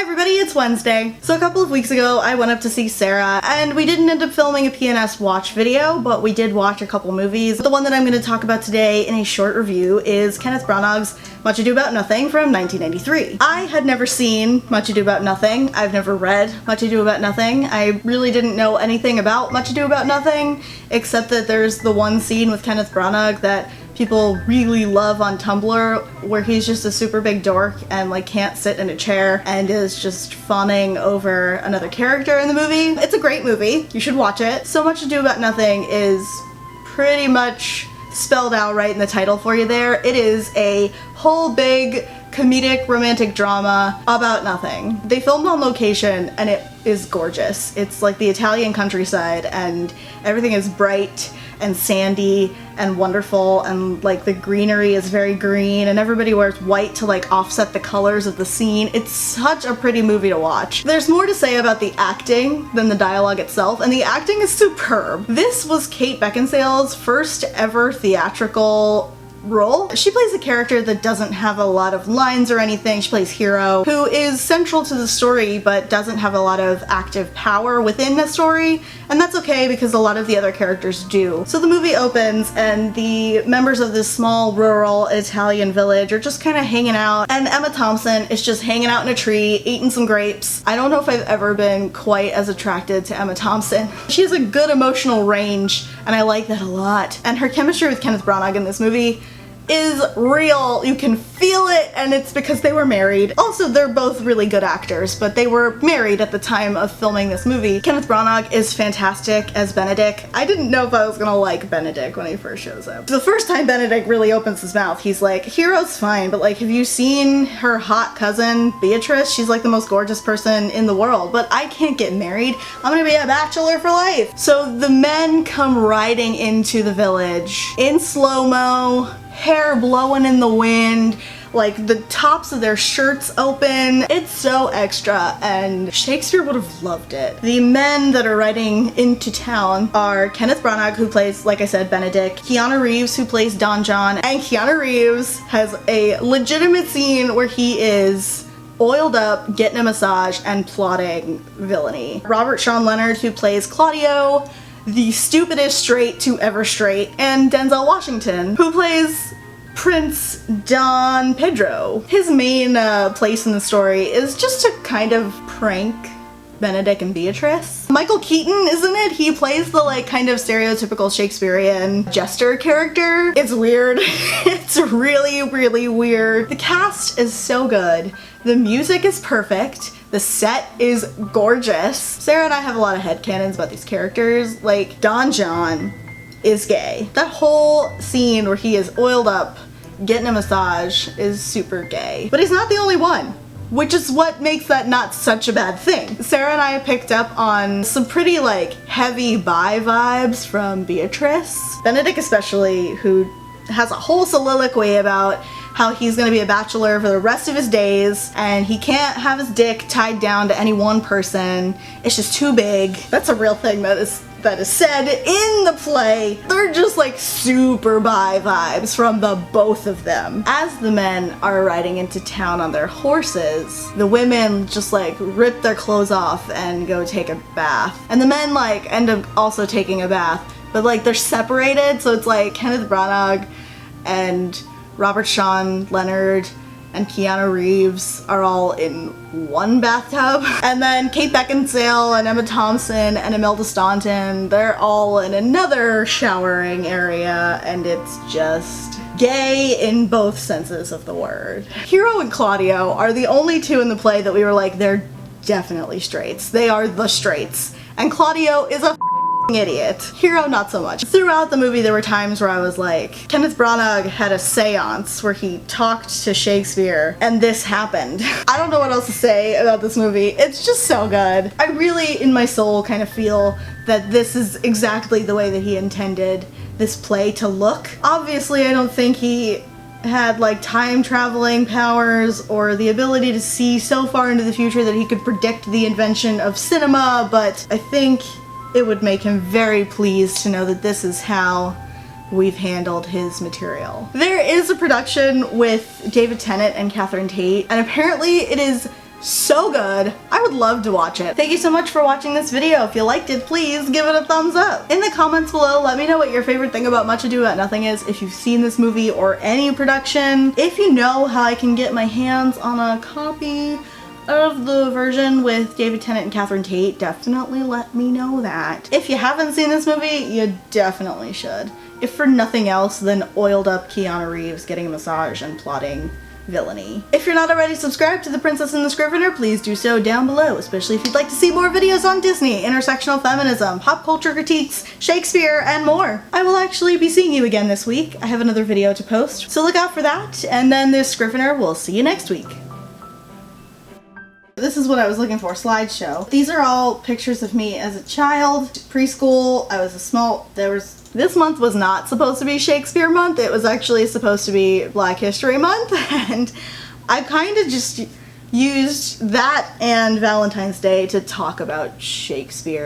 everybody, it's Wednesday. So a couple of weeks ago I went up to see Sarah and we didn't end up filming a PNS watch video, but we did watch a couple movies. The one that I'm going to talk about today in a short review is Kenneth Branagh's Much Ado About Nothing from 1993. I had never seen Much Ado About Nothing. I've never read Much Ado About Nothing. I really didn't know anything about Much Ado About Nothing, except that there's the one scene with Kenneth Branagh that people really love on Tumblr where he's just a super big dork and like can't sit in a chair and is just fawning over another character in the movie. It's a great movie. You should watch it. So Much Ado About Nothing is pretty much spelled out right in the title for you there. It is a whole big comedic romantic drama about nothing. They filmed on location and it is gorgeous. It's like the Italian countryside and everything is bright and sandy and wonderful, and like the greenery is very green and everybody wears white to like offset the colors of the scene. It's such a pretty movie to watch. There's more to say about the acting than the dialogue itself, and the acting is superb. This was Kate Beckinsale's first ever theatrical role. She plays a character that doesn't have a lot of lines or anything. She plays Hero, who is central to the story but doesn't have a lot of active power within the story, and that's okay because a lot of the other characters do. So the movie opens and the members of this small rural Italian village are just kind of hanging out, and Emma Thompson is just hanging out in a tree eating some grapes. I don't know if I've ever been quite as attracted to Emma Thompson. She has a good emotional range and I like that a lot, and her chemistry with Kenneth Branagh in this movie is real. You can feel it, and it's because they were married. Also, they're both really good actors, but they were married at the time of filming this movie. Kenneth Branagh is fantastic as Benedict. I didn't know if I was gonna like Benedict when he first shows up. The first time Benedict really opens his mouth, he's like, Hero's fine, but like, have you seen her hot cousin, Beatrice? She's like the most gorgeous person in the world, but I can't get married. I'm gonna be a bachelor for life. So the men come riding into the village in slow-mo, hair blowing in the wind, like the tops of their shirts open. It's so extra, and Shakespeare would have loved it. The men that are riding into town are Kenneth Branagh, who plays, like I said, Benedict, Keanu Reeves, who plays Don John, and Keanu Reeves has a legitimate scene where he is oiled up, getting a massage, and plotting villainy. Robert Sean Leonard, who plays Claudio, the stupidest straight to ever straight, and Denzel Washington, who plays Prince Don Pedro. His main place in the story is just to kind of prank Benedict and Beatrice. Michael Keaton is in it. He plays the like kind of stereotypical Shakespearean jester character. It's weird. It's really, really weird. The cast is so good. The music is perfect. The set is gorgeous. Sarah and I have a lot of headcanons about these characters. Like, Don John is gay. That whole scene where he is oiled up, getting a massage, is super gay. But he's not the only one, which is what makes that not such a bad thing. Sarah and I picked up on some pretty like heavy bi vibes from Beatrice. Benedict especially, who has a whole soliloquy about how he's gonna be a bachelor for the rest of his days and he can't have his dick tied down to any one person. It's just too big. That's a real thing that is said in the play. They're just like super bi vibes from the both of them. As the men are riding into town on their horses, the women just like rip their clothes off and go take a bath. And the men like end up also taking a bath, but like they're separated, so it's like Kenneth Branagh and Robert Sean Leonard and Keanu Reeves are all in one bathtub. And then Kate Beckinsale and Emma Thompson and Imelda Staunton, they're all in another showering area, and it's just gay in both senses of the word. Hero and Claudio are the only two in the play that we were like, they're definitely straights. They are the straights. And Claudio is a idiot. Hero, not so much. Throughout the movie there were times where I was like, Kenneth Branagh had a seance where he talked to Shakespeare and this happened. I don't know what else to say about this movie. It's just so good. I really, in my soul, kind of feel that this is exactly the way that he intended this play to look. Obviously, I don't think he had like time traveling powers or the ability to see so far into the future that he could predict the invention of cinema, but I think it would make him very pleased to know that this is how we've handled his material. There is a production with David Tennant and Catherine Tate, and apparently it is so good. I would love to watch it. Thank you so much for watching this video. If you liked it, please give it a thumbs up. In the comments below, let me know what your favorite thing about Much Ado About Nothing is, if you've seen this movie or any production. If you know how I can get my hands on a copy of the version with David Tennant and Catherine Tate, definitely let me know that. If you haven't seen this movie, you definitely should. If for nothing else than oiled up Keanu Reeves getting a massage and plotting villainy. If you're not already subscribed to The Princess and the Scrivener, please do so down below, especially if you'd like to see more videos on Disney, intersectional feminism, pop culture critiques, Shakespeare, and more. I will actually be seeing you again this week. I have another video to post, so look out for that, and then this Scrivener will see you next week. This is what I was looking for, slideshow. These are all pictures of me as a child, preschool. I was a small, this month was not supposed to be Shakespeare month. It was actually supposed to be Black History Month, and I kind of just used that and Valentine's Day to talk about Shakespeare.